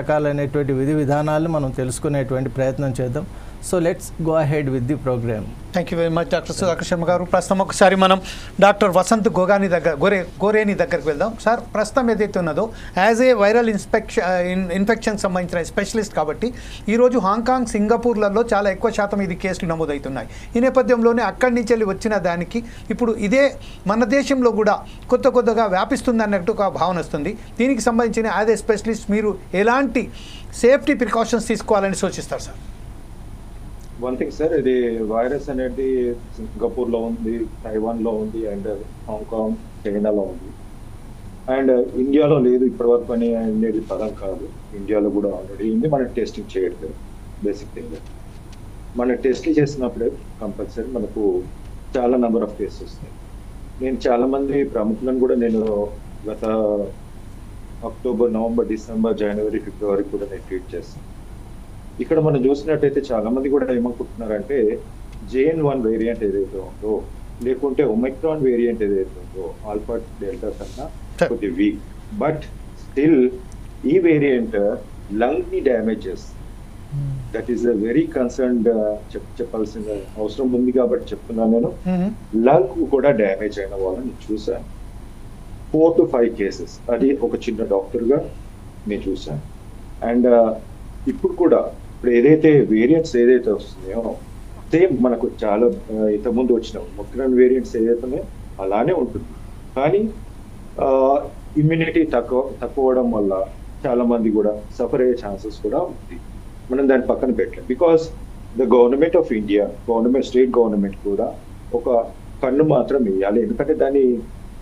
రకాలైనటువంటి విధి విధానాలను మనం తెలుసుకునేటువంటి ప్రయత్నం చేద్దాం. So let's go ahead with the programme. Thank you very much doctor Sudhakar Sharma garu. ప్రస్తుతం ఒకసారి మనం డాక్టర్ వసంత్ గోరేని దగ్గరికి వెళ్దాం. సార్, ప్రస్తుతం ఏదైతే ఉన్నదో యాజ్ ఏ వైరల్ ఇన్ఫెక్షన్ సంబంధించిన స్పెషలిస్ట్ కాబట్టి ఈరోజు హాంకాంగ్, సింగపూర్లలో చాలా ఎక్కువ శాతం ఇది కేసులు నమోదవుతున్నాయి. ఈ నేపథ్యంలోనే అక్కడి నుంచి వెళ్ళి వచ్చిన దానికి ఇప్పుడు ఇదే మన దేశంలో కూడా కొత్తగా వ్యాపిస్తుంది అన్నట్టు ఒక భావన వస్తుంది. దీనికి సంబంధించిన యాజ్ ఏ స్పెషలిస్ట్ మీరు ఎలాంటి సేఫ్టీ ప్రికాషన్స్ తీసుకోవాలని సూచిస్తారు సార్? వన్ థింగ్ సార్, ఇది వైరస్ అనేది సింగపూర్లో ఉంది, తైవాన్లో ఉంది, అండ్ హాంకాంగ్, చైనాలో ఉంది, అండ్ ఇండియాలో లేదు ఇప్పటివరకు అని అనేది పదం కాదు. ఇండియాలో కూడా ఆల్రెడీ ఉంది. మనం టెస్టింగ్ చేయట్లేదు. బేసిక్ థింగ్ మనం టెస్ట్ చేసినప్పుడే కంపల్సరీ మనకు చాలా నెంబర్ ఆఫ్ కేసెస్ వస్తాయి. నేను చాలా మంది ప్రముఖులను కూడా నేను గత అక్టోబర్, నవంబర్, డిసెంబర్, జనవరి, ఫిబ్రవరి కూడా నేను ట్రీట్ చేస్తాను. ఇక్కడ మనం చూసినట్టయితే చాలా మంది కూడా ఏమనుకుంటున్నారంటే JN1 వేరియంట్ ఏదైతే ఉందో, లేకుంటే ఒమైక్రాన్ వేరియంట్ ఏదైతే ఉందో, ఆల్ఫా డెల్టా కన్నా కొద్ది వీక్, బట్ స్టిల్ ఈ వేరియంట్ లంగ్ ని డ్యామేజ్ చేస్తుంది. That is a very concerned చెప్పాల్సిన అవసరం ఉంది కాబట్టి చెప్తున్నాను. నేను లంగ్ కూడా డ్యామేజ్ అయిన వాళ్ళని చూశాను. 4 to 5 కేసెస్. అది ఒక చిన్న డాక్టర్గా నేను చూశాను. అండ్ ఇప్పుడు కూడా ఇప్పుడు ఏదైతే వేరియంట్స్ ఏదైతే వస్తున్నాయో సేమ్ మనకు చాలా ఇంతకుముందు వచ్చిన ఒమైక్రాన్ వేరియంట్స్ ఏదైతే అలానే ఉంటుంది. కానీ ఇమ్యూనిటీ తక్కువడం వల్ల చాలా మంది కూడా సఫర్ అయ్యే ఛాన్సెస్ కూడా ఉంది. మనం దాన్ని పక్కన పెట్టలేం. Because the government of India, state government కూడా ఒక కన్ను మాత్రం వేయాలి. ఎందుకంటే దాని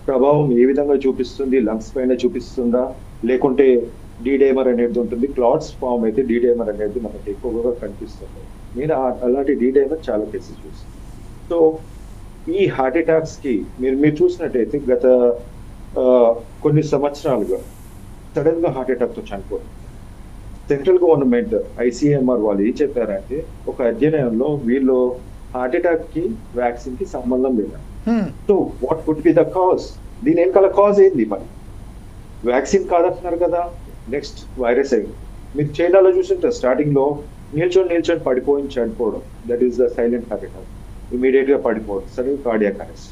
ప్రభావం ఏ విధంగా చూపిస్తుంది, లంగ్స్ పైన చూపిస్తుందా, లేకుంటే డీడైమర్ అనేది ఉంటుంది. క్లాట్స్ ఫామ్ అయితే డీడైమర్ అనేది మనకి ఎక్కువగా కనిపిస్తుంది. నేను అలాంటి డీడైమర్ చాలా కేసెస్ చూస్తాను. సో ఈ హార్ట్ అటాక్స్ కి మీరు చూసినట్టయితే గత కొన్ని సంవత్సరాలుగా సడన్ గా హార్ట్ అటాక్ తో చనిపోతుంది. సెంట్రల్ గవర్నమెంట్ ICMR వాళ్ళు ఏం చెప్పారంటే ఒక అధ్యయనంలో వీళ్ళు హార్ట్ అటాక్ కి వ్యాక్సిన్ కి సంబంధం లేదు. So what could be the cause? దీని వెనకాల కాజ్ ఏంది? మరి వ్యాక్సిన్ కాదంటున్నారు కదా, నెక్స్ట్ వైరస్ అయింది. మీరు చైనాలో చూస్తుంటారు, స్టార్టింగ్ లో నిల్చొని పడిపోయి చనిపోవడం, that is the silent heart attack. Immediate గా పడిపోవడం, సరే cardiac arrest.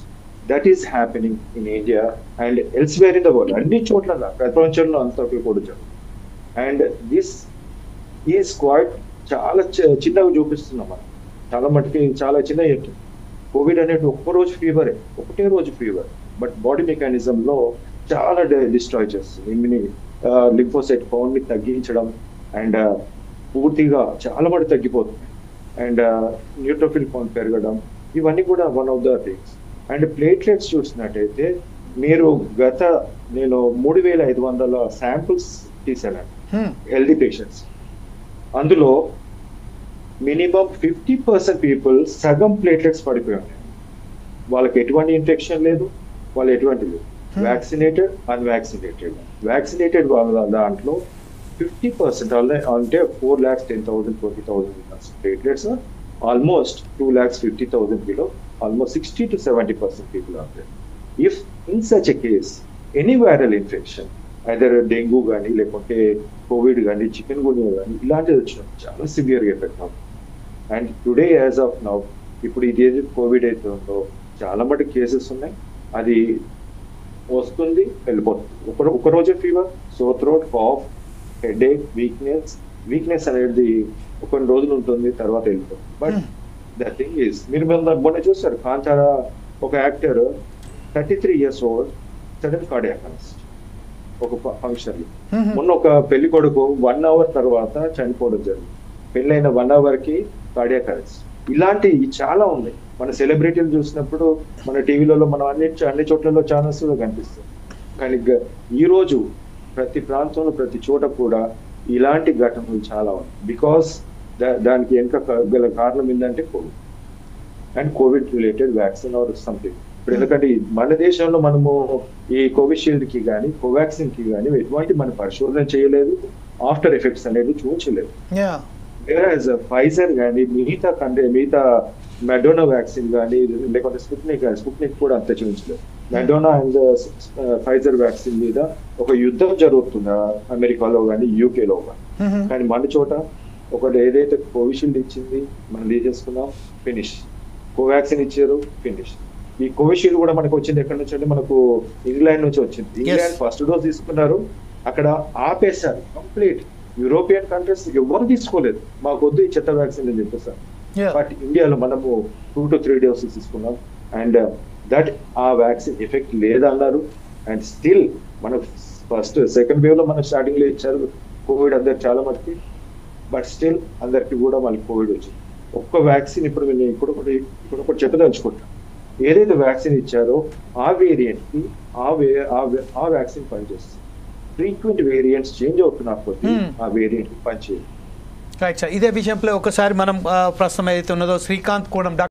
That is happening in India and elsewhere in the world. అన్ని చోట్ల ప్రపంచంలో అంతా కూడా జరుగుతుంది. అండ్ దిస్ ఈజ్ క్వైట్ చాలా చిన్నగా చూపిస్తున్నాం మనం. చాలా మటుకి చాలా చిన్న చెప్తుంది. కోవిడ్ అనేది ఒకటే రోజు ఫీవర్, బట్ బాడీ మెకానిజం లో చాలా డిస్ట్రాయ్ చేస్తుంది. లింఫోసైట్ కౌంట్ ని తగ్గించడం అండ్ పూర్తిగా చాలా మటుకు తగ్గిపోతుంది. అండ్ న్యూట్రోఫిల్ కౌంట్ పెరగడం, ఇవన్నీ కూడా one of the things. And platelets చూసినట్టయితే మీరు నేను 3500 శాంపుల్స్ తీసాను హెల్దీ పేషెంట్స్. అందులో మినిమం 50% పీపుల్ సగం ప్లేట్లెట్స్ పడిపోయాయి. వాళ్ళకి ఎటువంటి ఇన్ఫెక్షన్ లేదు, వాళ్ళు ఎటువంటి లేదు. Vaccinated, unvaccinated. వ్యాక్సినేటెడ్ వాళ్ళ దాంట్లో 50% అంటే 4,10,000 20,000 platelets, almost 2,50,000 below, almost 60 to 70% people are there. If in such a case any viral infection, either dengue కానీ, లేకుంటే కోవిడ్ కానీ, చికెన్ గున్యా కానీ, ఇలాంటివి వచ్చినప్పుడు చాలా సివియర్గా ఎఫెక్ట్ అవుతుంది. And today as of now, ఇప్పుడు ఇది ఏది కోవిడ్ అయితే ఉందో చాలా మటుకు కేసెస్ ఉన్నాయి. అది వస్తుంది, వెళ్ళిపోతుంది. ఒక రోజు fever, sore throat, cough, headache, weakness అనేది కొన్ని రోజులు ఉంటుంది, తర్వాత వెళ్ళిపోతుంది. బట్ ద థింగ్ ఈస్, మీరు మొన్న చూస్తారు కాంతారా, ఒక actor 33 years old, sudden cardiac arrest ఒక ఫంక్షన్ లో. మొన్న ఒక పెళ్లి కొడుకు 1 hour తర్వాత చనిపోవడం జరిగింది. పెళ్ళైన 1 hour కి కార్డియాక్ అరెస్ట్. ఇలాంటివి చాలా ఉన్నాయి. మన సెలబ్రిటీలు చూసినప్పుడు మన టీవీలలో మనం అన్ని చోట్లలో ఛానల్స్ లో కనిపిస్తుంది. కానీ ఈ రోజు ప్రతి ప్రాంతంలో, ప్రతి చోట కూడా ఇలాంటి ఘటనలు చాలా ఉన్నాయి. బికాస్ దానికి వెనుక గల కారణం ఏంటంటే Covid and Covid related vaccine or something. ఇప్పుడు ఎందుకంటే మన దేశంలో మనము ఈ కోవిషీల్డ్ కి కానీ, కోవాక్సిన్ కి కానీ ఎటువంటి మన పరిశోధన చేయలేదు, ఆఫ్టర్ ఎఫెక్ట్స్ అనేది చూపించలేదు. ఫైజర్ కానీ, మిగతా మెడోనా వ్యాక్సిన్ కానీ, లేకపోతే స్పుట్నిక్ కూడా అంత చూపించలేదు. మెడోనా అండ్ ఫైజర్ వ్యాక్సిన్ మీద ఒక యుద్ధం జరుగుతుంది అమెరికాలో కానీ, యూకేలో కానీ. కానీ మన చోట ఒకటి ఏదైతే కోవిషీల్డ్ ఇచ్చింది మనం తీసేసుకున్నాం, ఫినిష్. కోవాక్సిన్ ఇచ్చారు, ఫినిష్. ఈ కోవిషీల్డ్ కూడా మనకు వచ్చింది ఎక్కడి నుంచి అంటే మనకు ఇంగ్లాండ్ నుంచి వచ్చింది. ఇంగ్లాండ్ ఫస్ట్ డోస్ తీసుకున్నారు, అక్కడ ఆపేశారు కంప్లీట్. యూరోపియన్ కంట్రీస్ ఎవరు తీసుకోలేదు, మాకు వద్దు ఈ చెత్త వ్యాక్సిన్ అని చెప్పేసారు. బట్ ఇండియాలో మనము 2 to 3 doses తీసుకున్నాం అండ్ దట్ ఆ వ్యాక్సిన్ ఎఫెక్ట్ లేదన్నారు. అండ్ స్టిల్ మన ఫస్ట్ సెకండ్ వేవ్ లో మన స్టార్టింగ్ లో ఇచ్చారు కోవిడ్ అందరు చాలా మందికి, బట్ స్టిల్ అందరికి కూడా మళ్ళీ కోవిడ్ వచ్చింది. ఒక్క వ్యాక్సిన్ ఇప్పుడు నేను ఇప్పుడు చెప్పదలుచుకుంటాను, ఏదైతే వ్యాక్సిన్ ఇచ్చారో ఆ వేరియంట్ కి ఆ వ్యాక్సిన్ పనిచేస్తుంది. ఫ్రీక్వెంట్ వేరియంట్స్ చేంజ్ అవుతున్నప్పుడు ఆ వేరియంట్ పనిచేయదు. రైట్ సార్, ఇదే విషయంలో ఒకసారి మనం ప్రస్తుతం ఏదైతే ఉన్నదో శ్రీకాంత్ కూడా